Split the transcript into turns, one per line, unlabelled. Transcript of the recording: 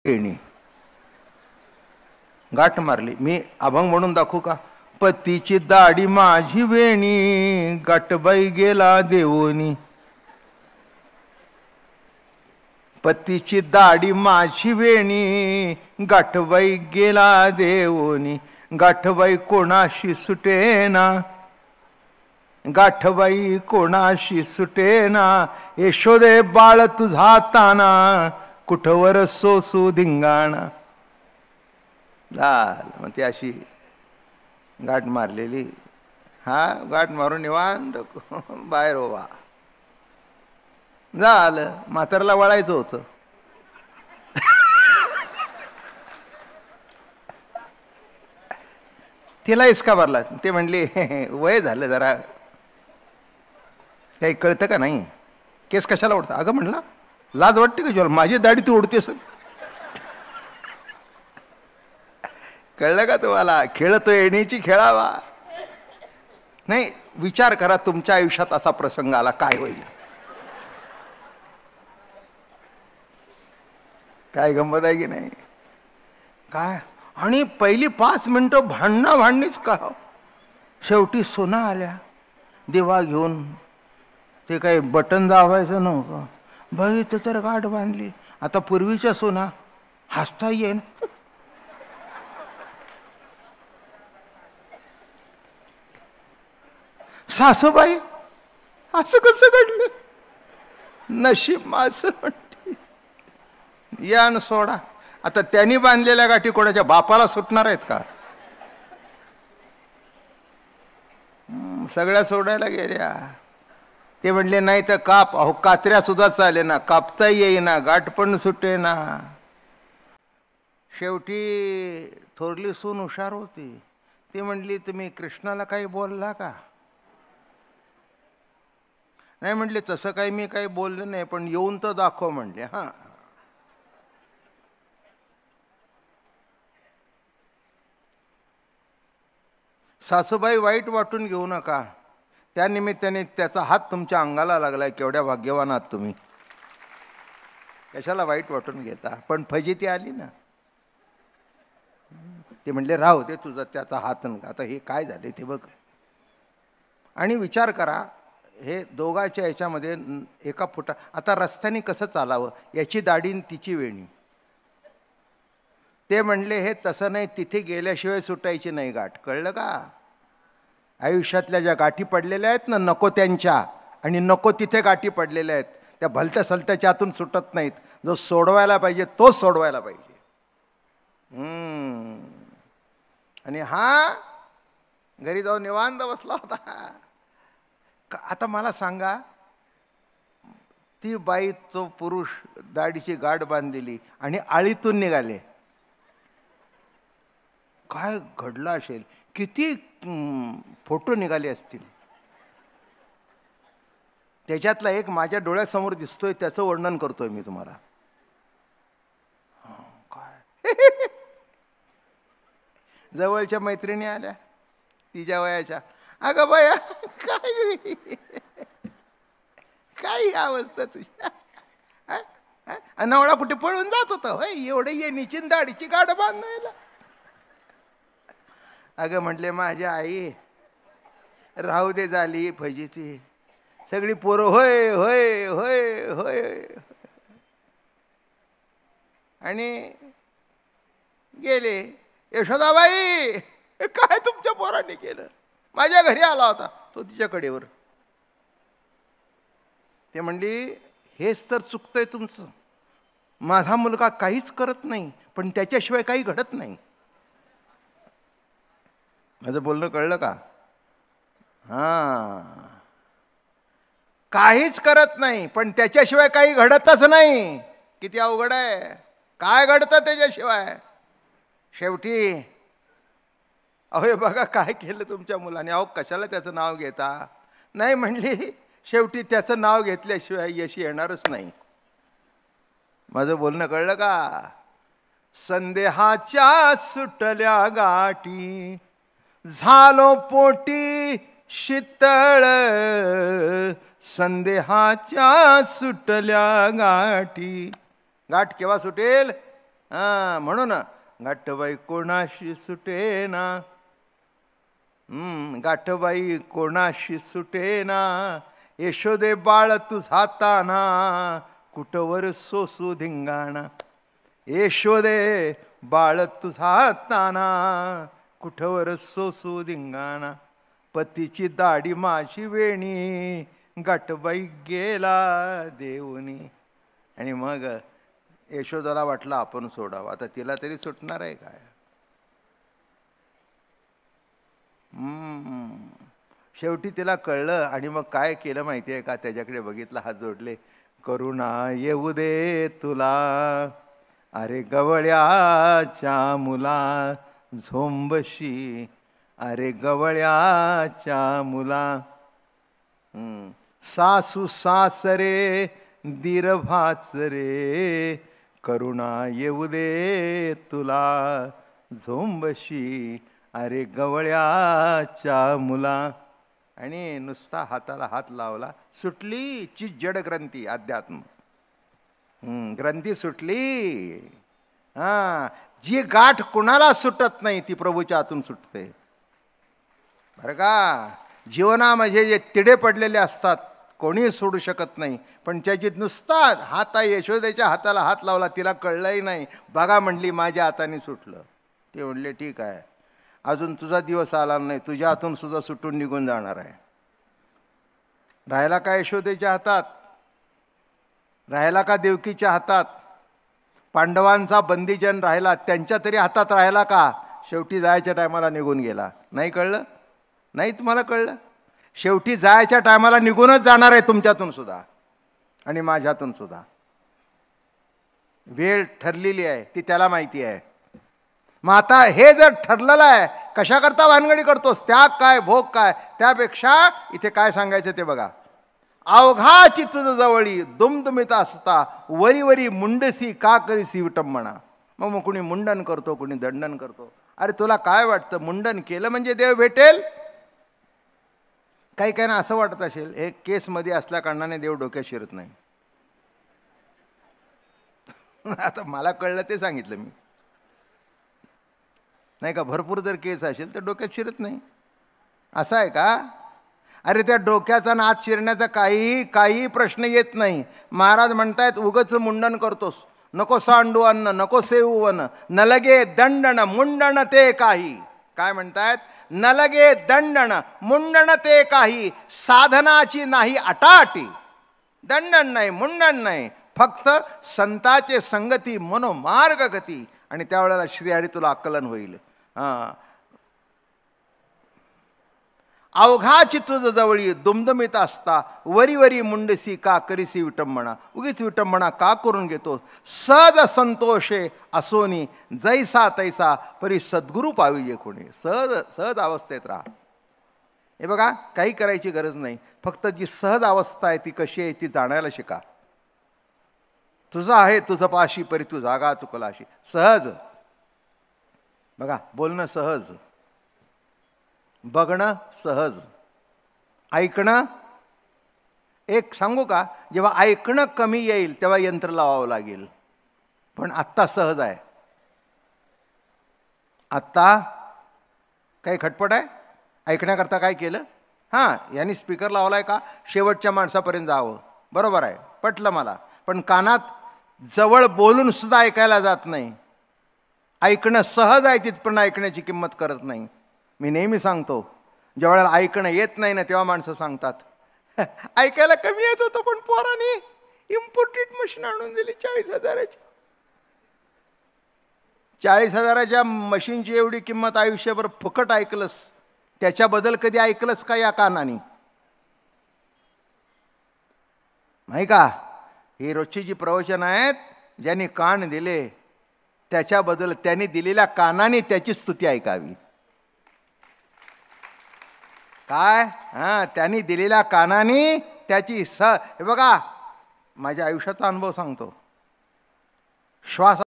येणी. गाठ मारली. मी अभंग म्हणून दाखवू का? पतीची दाढी माझी वेणी, गाठबाई गेला देवोनी. पतीची दाढी माझी वेणी, गाठबाई गेला देवोनी. गाठबाई कोणाशी सुटेना, गाठबाई कोणाशी सुटेना. यशोदे बाळ तुझा ताना, कुठवर सोसू धिंगाणा. झालं. मग ती अशी गाठ मारलेली. हा गाठ मारून निवांत बाहेर उभा झालं. म्हातारला वळायचं होतं. तिला इसका भरला. ते म्हणले वय झालं जरा, काही कळतं का नाही? केस कशाला ओढता? अगं म्हणला लाज वाटते का तुला? माझी दाढी तू ओढतेस. कळलं का तुम्हाला? खेळतो येण्याची खेळावा. नाही, विचार करा तुमच्या आयुष्यात असा प्रसंग आला काय होईल? काय गंमत आहे की नाही? काय आणि पहिली 5 मिनिटं भांडणीच का. शेवटी सुना आल्या दिवा घेऊन. ते काही बटन दाबायचं नव्हतं. बाई तर गाठ बांधली. आता पूर्वीच्या सुना हसता येईन. सासूबाई असं कसं घडलं? नशीब माझं म्हणते. या न सोडा. आता त्यांनी बांधलेल्या गाठी कोणाच्या बापाला सुटणार आहेत का? सगळ्या सोडायला गेल्या. ते म्हणले नाही तर काप. अहो कात्र्या सुद्धा चाले ना, कापता येईना, गाठ पण सुटे ना. शेवटी थोरली सून हुशार होती. ती म्हणली तुम्ही कृष्णाला काही बोलला का? नाही म्हणले तसं काही मी काही बोलले नाही, पण येऊन तर दाखव म्हणले. हा सासूबाई वाईट वाटून घेऊ नका. त्या निमित्ताने त्याचा हात तुमच्या अंगाला लागलाय. केवढ्या भाग्यवान आहात तुम्ही. कशाला वाईट वाटून घेता? पण फजिती आली ना. ते म्हणले राहू दे तुझा त्याचा हात. आता हे काय झाले ते बघ. आणि विचार करा हे दोघांच्या याच्यामध्ये एका फुटा. आता रस्त्याने कसं चालावं? याची दाढी तिची वेणी. ते म्हणले हे तसं नाही, तिथे गेल्याशिवाय सुटायची नाही गाठ. कळलं का? आयुष्यातल्या ज्या गाठी पडलेल्या आहेत ना नको त्यांच्या, आणि नको तिथे गाठी पडलेल्या आहेत त्या भलत्या सलत्याच्या आतून सुटत नाहीत. जो सोडवायला पाहिजे तोच सोडवायला पाहिजे. आणि हा घरी जाऊन निवांत बसला होता. आता मला सांगा, ती बाई तो पुरुष दाढीची गाठ बांधलेली आणि आळीतून निघाले. काय घडलं असेल? किती फोटो निघाले असतील. त्याच्यातला एक माझ्या डोळ्यासमोर दिसतोय, त्याचं वर्णन करतोय मी तुम्हाला. काय जवळच्या मैत्रिणी आल्या तिच्या वयाच्या. अगं बाया काय काय अवस्था तुझी. नवळा कुठे पळून जात होता होय एवढे येणीची दाढीची गाठ बांधायला? अगं म्हटले माझ्या आई राहू दे, झाली फजिती. सगळी पोरं होय होय होय होय आणि गेले. यशोदाबाई काय तुमच्या पोराने केलं? माझ्या घरी आला होता तो तिच्या कडेवर. ते म्हणली हेच तर चुकतंय तुमचं. माझा मुलगा काहीच करत नाही, पण त्याच्याशिवाय काही घडत नाही. माझं बोलणं कळलं का? काहीच करत नाही पण त्याच्याशिवाय काही घडतच नाही. किती अवघड आहे. काय घडतं त्याच्याशिवाय? शेवटी अहो बघा काय केलं तुमच्या मुलाने. अहो कशाला त्याचं नाव घेता? नाही म्हणली शेवटी त्याचं नाव घेतल्याशिवाय यश येणारच नाही. माझं बोलणं कळलं का? संदेहाच्या सुटल्या गाठी, झालो पोटी शीतळ. संदेहाच्या सुटल्या गाठी. गाठ केव्हा सुटेल? म्हणून गाठबाई कोणाशी सुटेना, गाठबाई कोणाशी सुटेना, यशोदे बाळ तुझा ताना, कुटवर सोसू धिंगाणा. यशोदे बाळ तुझा ताना, कुठवर सोसू धिंगाणा. पतीची दाढी माझी वेणी, गाठबाई गेला देऊनी. आणि मग यशोदाला वाटलं आपण सोडावं. आता तिला तरी सुटणार आहे काय? शेवटी तिला कळलं. आणि मग काय केलं माहिती आहे का? त्याच्याकडे बघितलं, हात जोडले. करुणा येऊ दे तुला, अरे गवळ्याच्या मुला झोंबशी, अरे गवळ्याच्या मुला. सासू सासरे दीर भाचरे, करुणा येऊ दे तुला झोंबशी, अरे गवळ्याच्या मुला. आणि नुसता हाताला हात लावला, सुटली ची जड ग्रंथी. अध्यात्म ग्रंथी सुटली. जी गाठ कुणाला सुटत नाही ती प्रभूच्या हातून सुटते बरं का. जीवनामध्ये जे तिडे पडलेले असतात कोणी सोडू शकत नाही, पण त्याची नुसता हाता यशोदेच्या हाताला हात लावला, तिला कळलंही नाही. बघा म्हणली माझ्या हाताने सुटलं. ते म्हणले ठीक आहे, अजून तुझा दिवस आला नाही, तुझ्या हातून सुद्धा सुटून निघून जाणार आहे. राहिला का यशोदेच्या हातात? राहिला का देवकीच्या हातात? पांडवांचा बंदीजन राहिला, त्यांच्या तरी हातात राहिला का? शेवटी जायच्या टायमाला निघून गेला. नाही कळलं? नाही तुम्हाला कळलं? शेवटी जायच्या टायमाला निघूनच जाणार आहे तुमच्यातून सुद्धा आणि माझ्यातून सुद्धा. वेळ ठरलेली आहे, ती त्याला माहिती आहे. मग आता हे जर ठरलेलं आहे, कशाकरता भानगडी करतोस? त्याग काय, भोग काय? त्यापेक्षा इथे काय सांगायचं ते बघा. अवघाची तुझ जवळी दुमदुमित असता, वरी वरी मुंडसी का करीसी विटंबना. मग कुणी मुंडन करतो, कुणी दंडन करतो. अरे तुला काय वाटतं, मुंडन केलं म्हणजे देव भेटेल? काही काही ना असं वाटत असेल, हे केसमध्ये असल्या कारणाने देव डोक्यात शिरत नाही. आता मला कळलं ते सांगितलं मी, नाही का. भरपूर जर केस असेल तर डोक्यात शिरत नाही, असं आहे का? अरे त्या डोक्याचा नाद शिरण्याचा काही प्रश्न येत नाही. महाराज म्हणतायत उगच मुंडन करतोस, नको सांडू अन्न, नको सेवू वन, न लगे दंडन मुंडन ते काही. काय म्हणतायत? न लगे दंडन मुंडन ते काही, साधनाची नाही अटाटी. दंडन नाही, मुंडन नाही, फक्त संताचे संगती मनोमार्ग गती. आणि त्यावेळेला श्रीहरी तुला आकलन होईल. अवघाची तुझ जवळी दुमदुमित असता, वरी वरी मुंडसी का करीसी विटंबना. उगीच विटंबना का करून घेतो? सहज संतोषे असोनी, जैसा तैसा परी सद्गुरू पाविजे कोणी. सहज सहज अवस्थेत राहा. हे बघा, काही करायची गरज नाही, फक्त जी सहज अवस्था आहे ती कशी आहे ती जाणायला शिका. तुझं आहे तुझं पाशी, परी तू जागा चुकलाशी. सहज बघा, बोलणं सहज, बघणं सहज, ऐकणं. एक सांगू का, जेव्हा ऐकणं कमी येईल तेव्हा यंत्र लावावं लागेल, पण आत्ता सहज आहे. आत्ता काही खटपट आहे? ऐकण्याकरता काय केलं? यांनी स्पीकर लावलाय का शेवटच्या माणसापर्यंत जावं. बरोबर आहे, पटलं मला. पण कानात जवळ बोलून सुद्धा ऐकायला जात नाही. ऐकणं सहज आहे, तिथपर्यंत ऐकण्याची किंमत करत नाही. मी नेहमी सांगतो, ज्या वेळेला ऐकणं येत नाही ना तेव्हा माणसं सांगतात ऐकायला कमी येत होतं, पण पोरांनी इम्पोर्टेड मशीन आणून दिली 40,000ची. 40,000च्या मशीनची एवढी किंमत आयुष्यभर फुकट ऐकलंस, त्याच्याबद्दल कधी ऐकलंस का या कानाने? नाही का? ही रोजची जी प्रवचन आहेत, ज्यांनी कान दिले त्याच्याबद्दल त्यांनी दिलेल्या कानाने त्याची स्तुती ऐकावी. काय? त्यांनी दिलेल्या कानाने त्याची हे बघा, माझ्या आयुष्याचा अनुभव सांगतो. श्वास